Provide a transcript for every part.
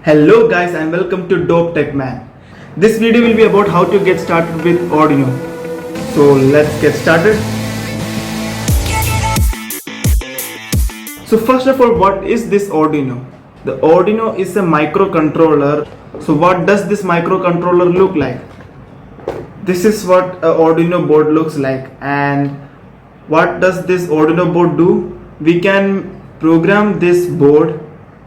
Hello guys and welcome to Dope Tech Man. This video will be about how to get started with Arduino. So let's get started. So first of all, what is this Arduino? The Arduino is a microcontroller. So what does this microcontroller look like? This is what an Arduino board looks like. And what does this Arduino board do? We can program this board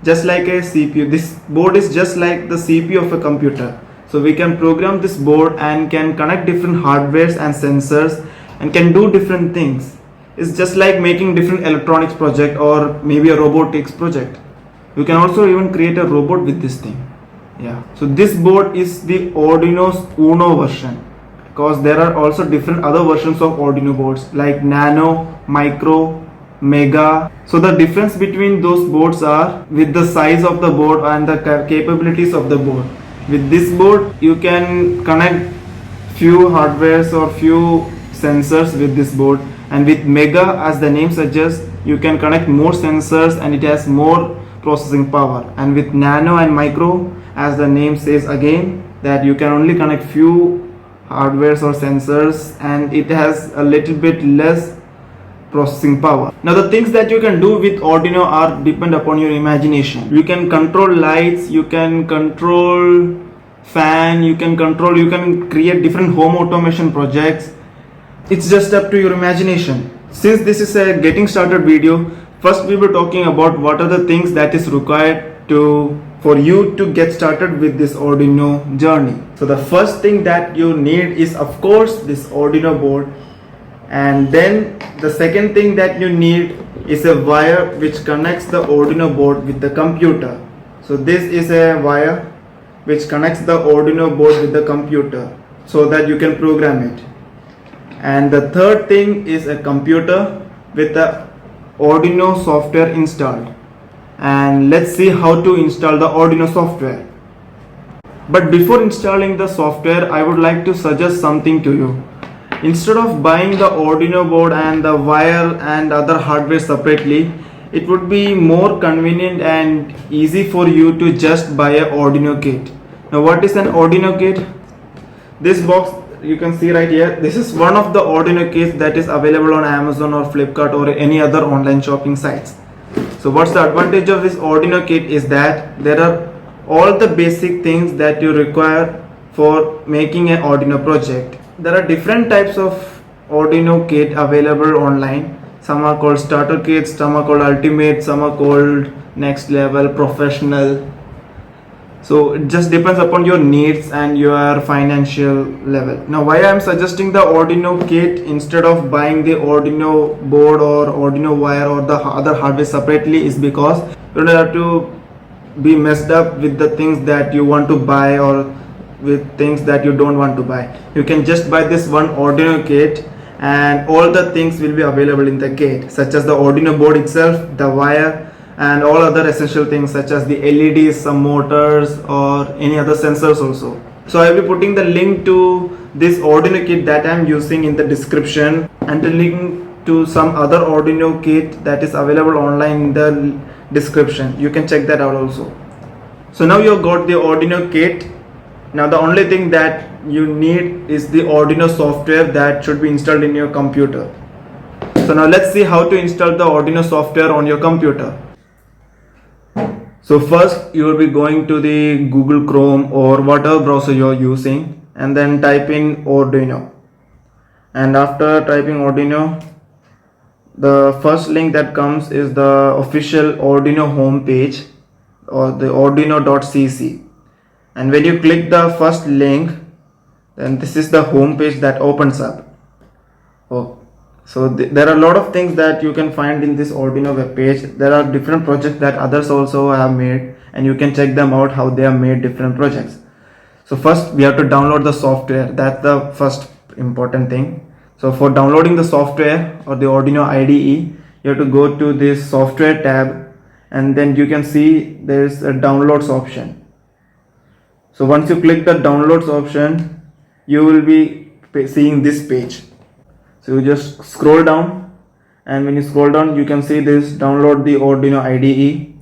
just like a CPU. This board is just like the CPU of a computer. So we can program this board and can connect different hardwares and sensors and can do different things. It's just like making different electronics project or maybe a robotics project. You can also even create a robot with this thing. Yeah. So this board is the Arduino's Uno version, because there are also different other versions of Arduino boards like Nano, Micro, Mega. So the difference between those boards are with the size of the board and the capabilities of the board. With this board you can connect few hardwares or few sensors with this board, and with Mega, as the name suggests, you can connect more sensors and it has more processing power. And with Nano and Micro, as the name says again, that you can only connect few hardwares or sensors and it has a little bit less processing power. Now the things that you can do with Arduino are depend upon your imagination. You can control lights, you can control fan, you can create different home automation projects. It's just up to your imagination. Since this is a getting started video, first we were talking about what are the things that is required for you to get started with this Arduino journey. So the first thing that you need is of course this Arduino board, and then the second thing that you need is a wire which connects the Arduino board with the computer. So this is a wire which connects the Arduino board with the computer so that you can program it. And the third thing is a computer with the Arduino software installed. And let's see how to install the Arduino software. But before installing the software, I would like to suggest something to you. Instead of buying the Arduino board and the wire and other hardware separately, it would be more convenient and easy for you to just buy a Arduino kit. Now what is an Arduino kit? This box you can see right here, this is one of the Arduino kits that is available on Amazon or Flipkart or any other online shopping sites. So what's the advantage of this Arduino kit is that there are all the basic things that you require for making an Arduino project. There are different types of Arduino kit available online. Some are called starter kits, some are called ultimate, some are called next level, professional. So it just depends upon your needs and your financial level. Now why I am suggesting the Arduino kit instead of buying the Arduino board or Arduino wire or the other hardware separately is because you don't have to be messed up with the things that you want to buy or with things that you don't want to buy. You can just buy this one Arduino kit and all the things will be available in the kit, such as the Arduino board itself, the wire, and all other essential things such as the LEDs, some motors or any other sensors also. So I will be putting the link to this Arduino kit that I am using in the description, and the link to some other Arduino kit that is available online in the description. You can check that out also. So now you have got the Arduino kit. Now the only thing that you need is the Arduino software that should be installed in your computer. So now let's see how to install the Arduino software on your computer. So first you will be going to the Google Chrome or whatever browser you are using, and then type in Arduino. And after typing Arduino, the first link that comes is the official Arduino homepage or the arduino.cc. And when you click the first link, then this is the home page that opens up. So there are a lot of things that you can find in this Arduino web page. There are different projects that others also have made, and you can check them out how they have made different projects. So first we have to download the software. That's the first important thing. So for downloading the software or the Arduino IDE, you have to go to this software tab, and then you can see there is a downloads option. So once you click the downloads option, you will be seeing this page. So you just scroll down, and when you scroll down you can see this download the Arduino IDE,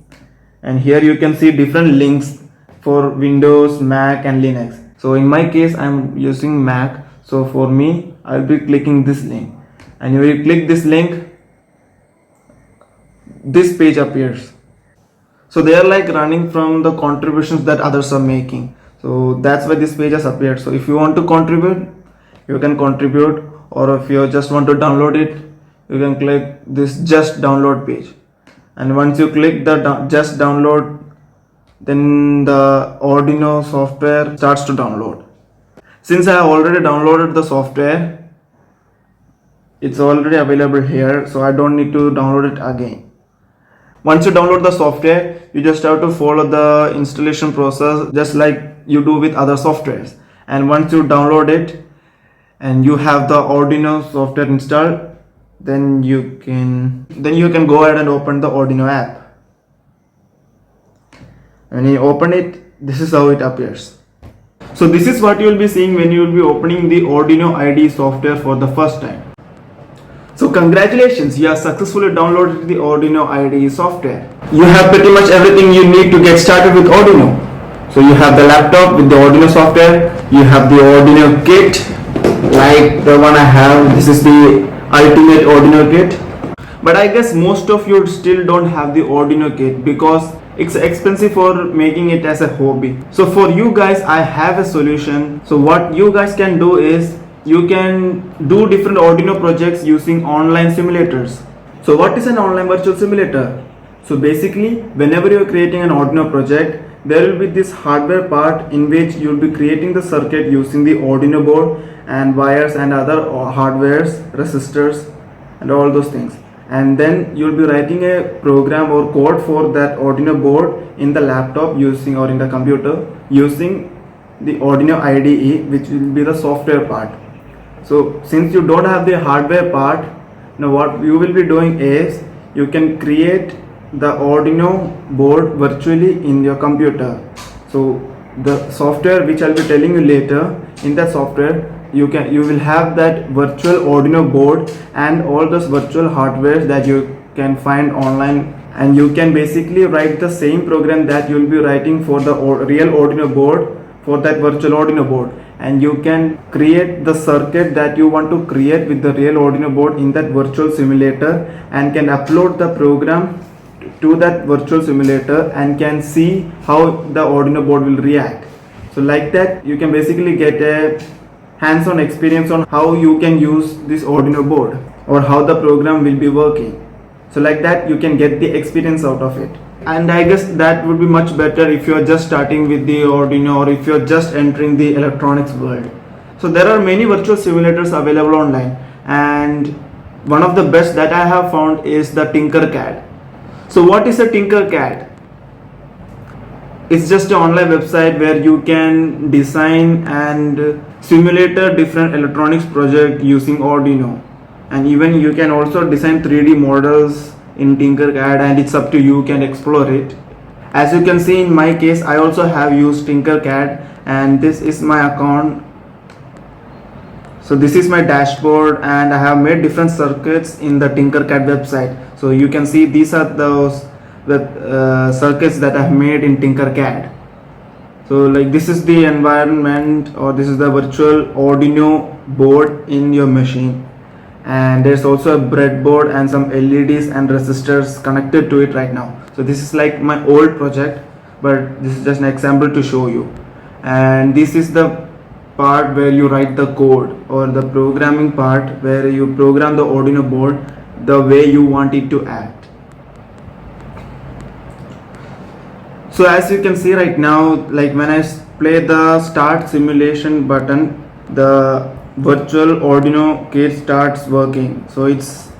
and here you can see different links for Windows, Mac and Linux. So in my case I'm using Mac. So for me I'll be clicking this link, and when you click this link, this page appears. So they are like running from the contributions that others are making. So that's why this page has appeared. So if you want to contribute, you can contribute, or if you just want to download it, you can click this just download page. And once you click the just download, then the Arduino software starts to download. Since I have already downloaded the software, it's already available here, so I don't need to download it again. Once you download the software, you just have to follow the installation process just like you do with other softwares. And once you download it and you have the Arduino software installed, then you can go ahead and open the Arduino app. When you open it, this is how it appears. So this is what you will be seeing when you will be opening the Arduino IDE software for the first time. So congratulations, you have successfully downloaded the Arduino IDE software. You have pretty much everything you need to get started with Arduino. So you have the laptop with the Arduino software, you have the Arduino kit like the one I have. This is the ultimate Arduino kit. But I guess most of you still don't have the Arduino kit because it's expensive for making it as a hobby. So for you guys, I have a solution. So what you guys can do is you can do different Arduino projects using online simulators. So what is an online virtual simulator? So basically, whenever you are creating an Arduino project, there will be this hardware part in which you will be creating the circuit using the Arduino board and wires and other hardwares, resistors and all those things. And then you will be writing a program or code for that Arduino board in the laptop using, or in the computer using the Arduino IDE, which will be the software part. So since you don't have the hardware part, now what you will be doing is you can create the Arduino board virtually in your computer. So the software which I'll be telling you later, in that software you will have that virtual Arduino board and all those virtual hardware that you can find online, and you can basically write the same program that you will be writing for the real Arduino board for that virtual Arduino board, and you can create the circuit that you want to create with the real Arduino board in that virtual simulator, and can upload the program to that virtual simulator and can see how the Arduino board will react. So like that you can basically get a hands-on experience on how you can use this Arduino board or how the program will be working. So like that you can get the experience out of it. And I guess that would be much better if you are just starting with the Arduino, or if you are just entering the electronics world. So there are many virtual simulators available online, and one of the best that I have found is the Tinkercad. So what is a Tinkercad? It's just an online website where you can design and simulate a different electronics project using Arduino, and even you can also design 3D models in Tinkercad, and it's up to you can explore it. As you can see, in my case I also have used Tinkercad, and this is my account. So this is my dashboard, and I have made different circuits in the Tinkercad website. So you can see these are those circuits that I've made in Tinkercad. So like this is the environment, or this is the virtual Arduino board in your machine, and there's also a breadboard and some LEDs and resistors connected to it right now. So this is like my old project, but this is just an example to show you. And this is the part where you write the code, or the programming part where you program the Arduino board the way you want it to act. So as you can see right now, like when I play the start simulation button, the virtual Arduino kit starts working. So it's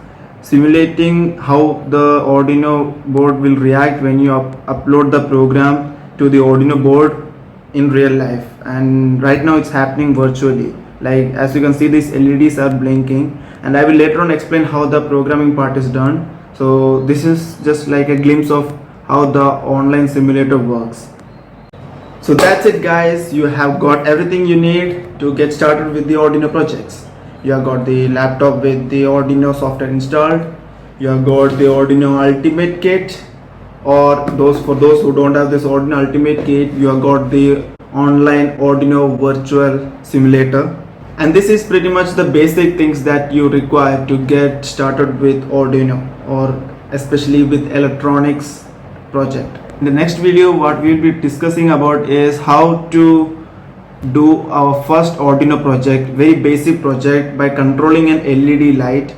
simulating how the Arduino board will react when you upload the program to the Arduino board in real life. And right now it's happening virtually. Like as you can see, these LEDs are blinking, and I will later on explain how the programming part is done. So this is just like a glimpse of how the online simulator works. So that's it guys, you have got everything you need to get started with the Arduino projects. You have got the laptop with the Arduino software installed, you have got the Arduino Ultimate kit, or those who don't have this Arduino Ultimate Kit, you have got the online Arduino Virtual Simulator. And this is pretty much the basic things that you require to get started with Arduino, or especially with electronics project. In the next video, what we'll be discussing about is how to do our first Arduino project, very basic project, by controlling an LED light.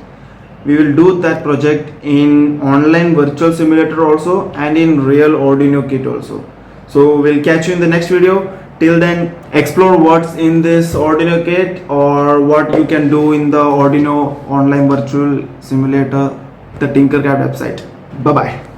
We will do that project in online virtual simulator also, and in real Arduino kit also. So we'll catch you in the next video. Till then, explore what's in this Arduino kit, or what you can do in the Arduino online virtual simulator, the Tinkercad website. Bye bye.